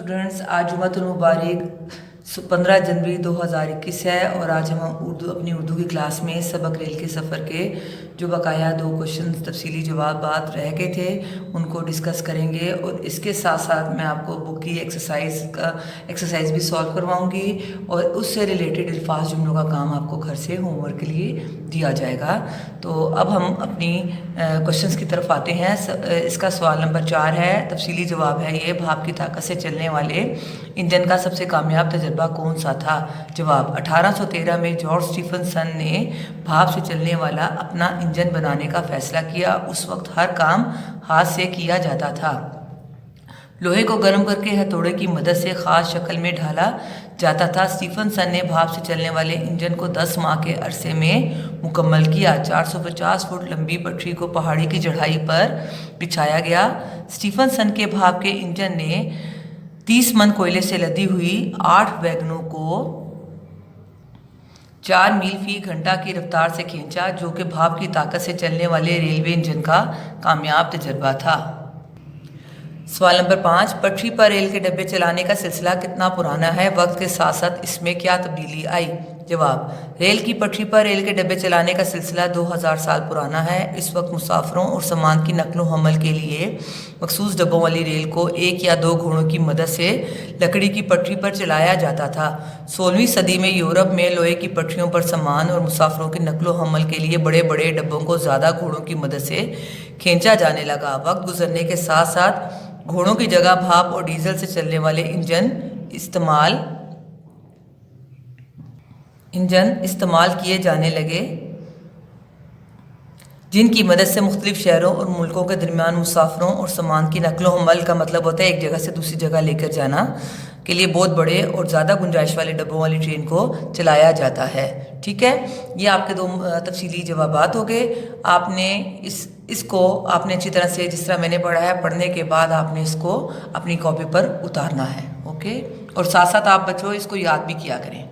Students, आज जुम्मतुल मुबारक 15 जनवरी 2021 है और आज हम अपनी उर्दू की क्लास में सबक रेल के सफ़र के जो बकाया 2 क्वेश्चन तफसीली जवाब रह गए थे उनको डिस्कस करेंगे और इसके साथ साथ मैं आपको बुक की एक्सरसाइज भी सॉल्व करवाऊंगी और उससे रिलेटेड अल्फाज जुमलों का काम आपको घर से होमवर्क के लिए दिया जाएगा। तो अब हम अपनी क्वेश्चंस की तरफ आते हैं। इसका सवाल नंबर 4 है, तफसीली जवाब है ये, भाप की ताकत से चलने वाले इंजन का सबसे कामयाब तजर्बा कौन सा था? जवाब, 1813 में जॉर्ज स्टीफनसन ने भाप से चलने वाला अपना इंजन बनाने का फैसला किया। उस वक्त हर काम हाथ से किया जाता था। लोहे को गर्म करके हथौड़े की मदद से ख़ास शक्ल में ढाला जाता था। स्टीफनसन ने भाप से चलने वाले इंजन को 10 माह के अरसे में मुकम्मल किया। 450 फुट लंबी पटरी को पहाड़ी की चढ़ाई पर बिछाया गया। स्टीफनसन के भाप के इंजन ने 30 मन कोयले से लदी हुई 8 वैगनों को 4 मील फी घंटा की रफ्तार से खींचा, जो कि भाप की ताकत से चलने वाले रेलवे इंजन का कामयाब तजर्बा था। सवाल नंबर 5, पटरी पर रेल के डब्बे चलाने का सिलसिला कितना पुराना है? वक्त के साथ साथ इसमें क्या तब्दीली आई? जवाब, रेल की पटरी पर रेल के डब्बे चलाने का सिलसिला 2000 साल पुराना है। इस वक्त मुसाफिरों और सामान की नकलो हमल के लिए मखसूस डब्बों वाली रेल को 1 या 2 घोड़ों की मदद से लकड़ी की पटरी पर चलाया जाता था। 16वीं सदी में यूरोप में लोहे की पटरियों पर सामान और मुसाफिरों की नकलो हमल के लिए बड़े बड़े डब्बों को ज़्यादा घोड़ों की मदद से खींचा जाने लगा। वक्त गुजरने के साथ साथ घोड़ों की जगह भाप और डीजल से चलने वाले इंजन इस्तेमाल किए जाने लगे, जिनकी मदद से मुख्तलिफ शहरों और मुल्कों के दरमियान मुसाफिरों और सामान की नकलो हमल का मतलब होता है एक जगह से दूसरी जगह लेकर जाना के लिए बहुत बड़े और ज़्यादा गुंजाइश वाले डब्बों वाली ट्रेन को चलाया जाता है। ठीक है, ये आपके 2 तफसीली जवाबात हो गए। आपने इसको आपने अच्छी तरह से, जिस तरह मैंने पढ़ा है, पढ़ने के बाद आपने इसको अपनी कॉपी पर उतारना है। ओके, और साथ साथ आप बच्चों इसको याद भी किया करें।